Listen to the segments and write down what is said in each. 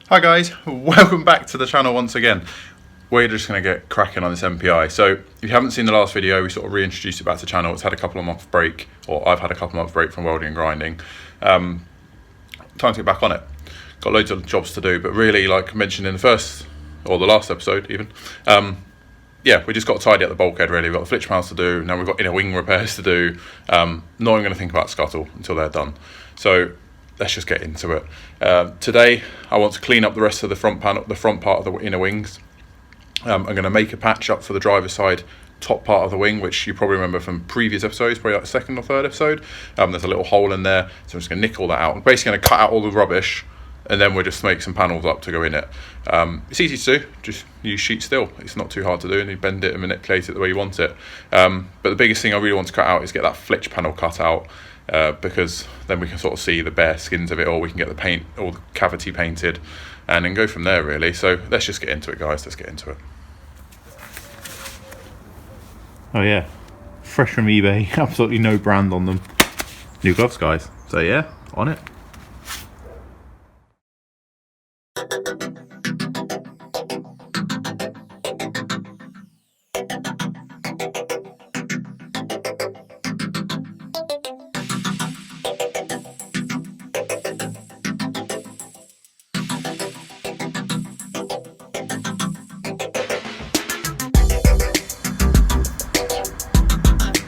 Hi guys, welcome back to the channel once again. We're just going to get cracking on this MPI. So if you haven't seen the last video, we sort of reintroduced it back to the channel. It's had a couple of months break, or I've had a couple of months break from welding and grinding. Time to get back on it. Got loads of jobs to do, but really, like I mentioned in the first, or the last episode even, yeah, we just got to tidy up the bulkhead really. We've got the Flitch panels to do, now we've got inner wing repairs to do. Not even going to think about scuttle until they're done. So let's just get into it. Today I want to clean up the rest of the front panel, the front part of the inner wings. I'm going to make a patch up for the driver's side top part of the wing, which you probably remember from previous episodes, probably like the second or third episode. There's a little hole in there, so I'm just going to nick all that out. I'm basically going to cut out all the rubbish, and then we'll just make some panels up to go in it. It's easy to do, just use sheet steel. It's not too hard to do, and you bend it and manipulate it the way you want it. But the biggest thing I really want to cut out is get that Flitch panel cut out, because then we can sort of see the bare skins of it, or we can get the paint or the cavity painted and then go from there really. So let's just get into it, guys. Let's get into it. Oh yeah, fresh from eBay, absolutely no brand on them. New gloves, guys. So yeah, on it.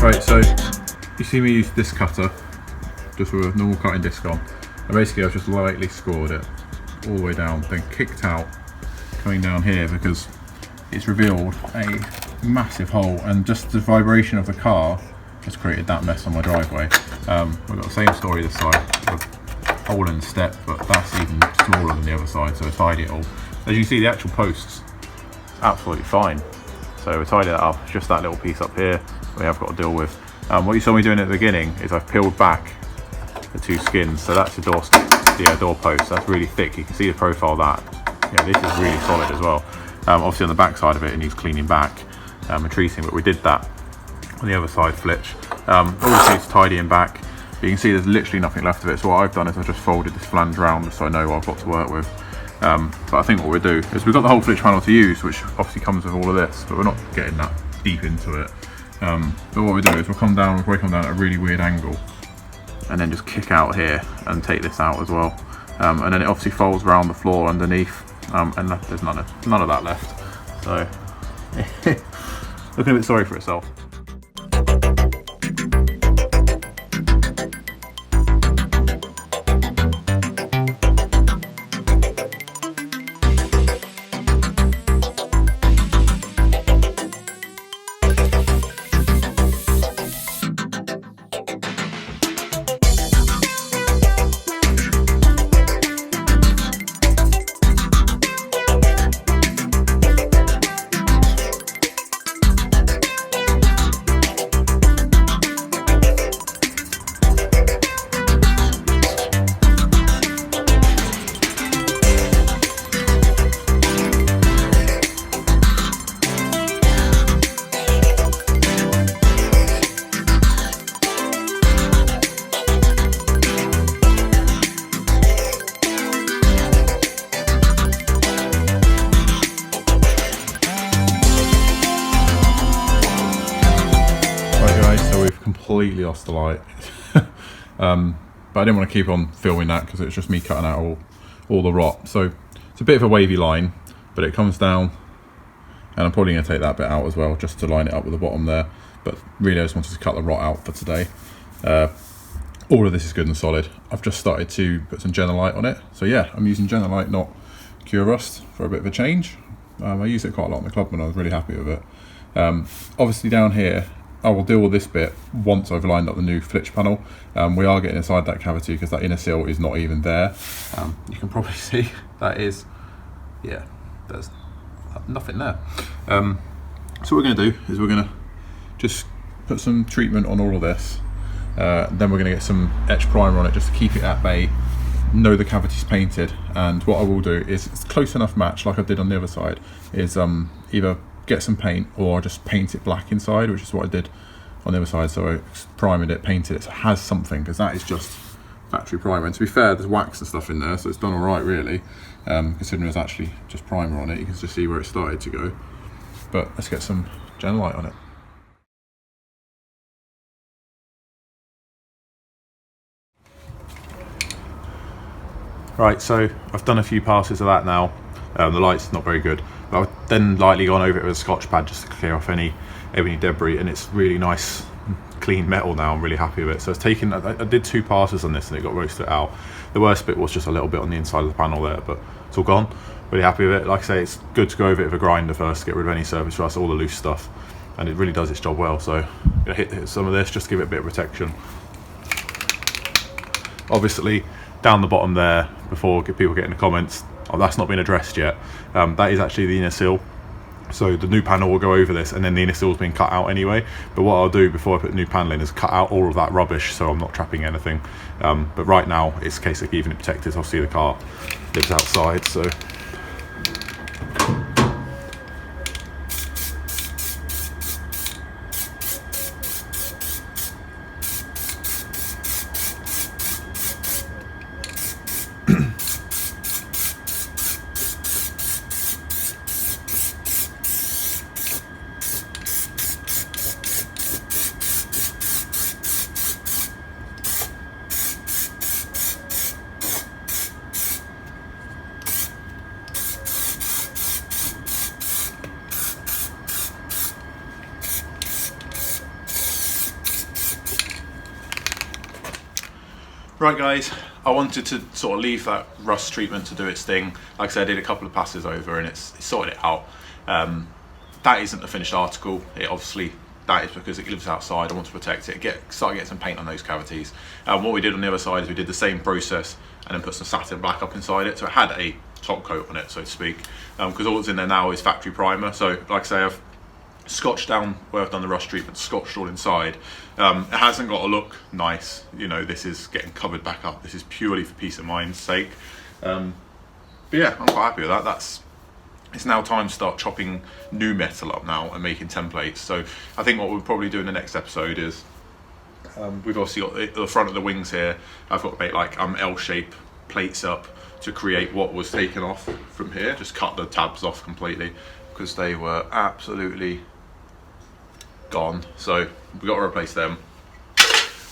Right, so you see me use this cutter just with a normal cutting disc on, and basically I've just lightly scored it all the way down, then kicked out coming down here because it's revealed a massive hole, and just the vibration of the car just created that mess on my driveway. We've got the same story this side, with a hole in the step, but that's even smaller than the other side, so I tidied it all. As you can see, the actual posts absolutely fine, so we tidied that up. It's just that little piece up here we have got to deal with. What you saw me doing at the beginning is I've peeled back the two skins, so that's the door post. That's really thick. You can see the profile of that. Yeah, this is really solid as well. Obviously on the back side of it, it needs cleaning back and treating, but we did that on the other side, Flitch. Obviously it's tidying back. You can see there's literally nothing left of it, so what I've done is I've just folded this flange round just so I know what I've got to work with. But I think what we'll do is we've got the whole Flitch panel to use, which obviously comes with all of this, but we're not getting that deep into it. But what we do is we'll come down at a really weird angle, and then just kick out here and take this out as well. And then it obviously folds around the floor underneath, and there's none of that left. So looking a bit sorry for itself. Completely lost the light. But I didn't want to keep on filming that because it was just me cutting out all the rot. So it's a bit of a wavy line, but it comes down, and I'm probably going to take that bit out as well just to line it up with the bottom there. But really I just wanted to cut the rot out for today. All of this is good and solid. I've just started to put some Genolite on it, so yeah, I'm using Genolite, not Cure Rust, for a bit of a change. I used it quite a lot in the club and I was really happy with it. Obviously down here I will deal with this bit once I've lined up the new Flitch panel. We are getting inside that cavity because that inner seal is not even there. You can probably see that is, yeah, there's nothing there. So what we're going to do is we're going to just put some treatment on all of this. Then we're going to get some etch primer on it just to keep it at bay, know the cavity's painted, and what I will do is, it's close enough match like I did on the other side, is either get some paint or just paint it black inside, which is what I did on the other side. So I primed it, painted it, so it has something, because that is just factory primer. And to be fair, there's wax and stuff in there, so it's done all right really. Considering there's actually just primer on it, you can just see where it started to go. But let's get some Genlite on it. Right, so I've done a few passes of that now. The light's not very good, but I've then lightly gone over it with a Scotch pad just to clear off any debris, and it's really nice clean metal now. I'm really happy with it. So it's taken, I did 2 passes on this and it got roasted out. The worst bit was just a little bit on the inside of the panel there, but it's all gone. Really happy with it. Like I say, it's good to go over it with a grinder first to get rid of any surface rust, all the loose stuff, and it really does its job well. So I'm gonna hit some of this just to give it a bit of protection. Obviously down the bottom there, before people get in the comments, oh, that's not been addressed yet. That is actually the inner seal. So the new panel will go over this, and then the inner seal's been cut out anyway. But what I'll do before I put the new panel in is cut out all of that rubbish, so I'm not trapping anything. But right now it's a case of keeping it protected. Obviously the car lives outside, so. Right guys, I wanted to sort of leave that rust treatment to do its thing. Like I said, I did a couple of passes over and it's sorted it out. That isn't a finished article. It obviously, that is because it lives outside. I want to protect it, start getting some paint on those cavities. What we did on the other side is we did the same process and then put some satin black up inside it. So it had a top coat on it, so to speak, because all that's in there now is factory primer. So like I say, I've scotched down where I've done the rust treatment, scotched all inside. It hasn't got to look nice, you know, this is getting covered back up. This is purely for peace of mind's sake. But yeah, I'm quite happy with that. It's now time to start chopping new metal up now and making templates. So I think what we'll probably do in the next episode is, we've obviously got the front of the wings here. I've got to make like L-shape plates up to create what was taken off from here. Just cut the tabs off completely because they were absolutely gone, so we've got to replace them.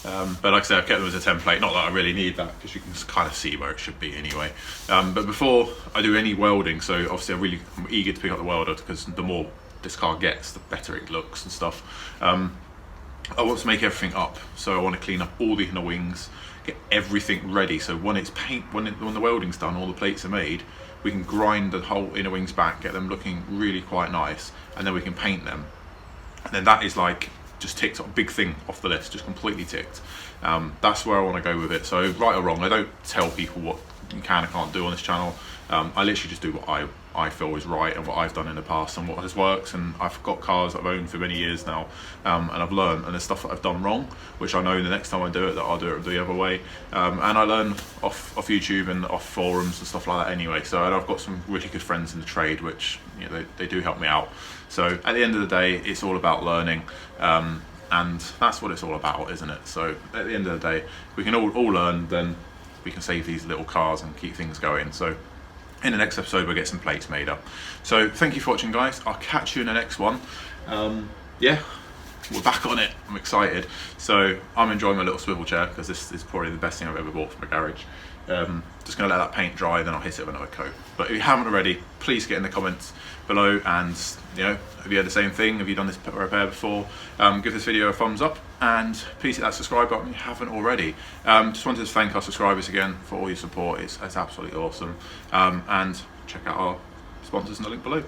But like I said, I've kept them as a template. Not that I really need that because you can kind of see where it should be anyway. But before I do any welding, so obviously I'm eager to pick up the welder because the more this car gets, the better it looks and stuff. I want to make everything up, so I want to clean up all the inner wings, get everything ready. So when it's when the welding's done, all the plates are made, we can grind the whole inner wings back, get them looking really quite nice, and then we can paint them. And then that is like just ticked a big thing off the list, just completely ticked. That's where I want to go with it. So right or wrong, I don't tell people what you can and can't do on this channel. I literally just do what I feel is right and what I've done in the past and what has worked. And I've got cars that I've owned for many years now, and I've learned, and there's stuff that I've done wrong, which I know the next time I do it that I'll do it the other way. And I learn off YouTube and off forums and stuff like that anyway. So, and I've got some really good friends in the trade, which, you know, they do help me out. So at the end of the day, it's all about learning, and that's what it's all about, isn't it? So at the end of the day, we can all learn, then we can save these little cars and keep things going. So in the next episode, we'll get some plates made up. So thank you for watching, guys. I'll catch you in the next one. Yeah, we're back on it. I'm excited. So I'm enjoying my little swivel chair because this is probably the best thing I've ever bought from a garage. Just going to let that paint dry, then I'll hit it with another coat. But if you haven't already, please get in the comments below, and you know, have you had the same thing? Have you done this repair before? Give this video a thumbs up, and please hit that subscribe button if you haven't already. Just wanted to thank our subscribers again for all your support. It's absolutely awesome. And check out our sponsors in the link below.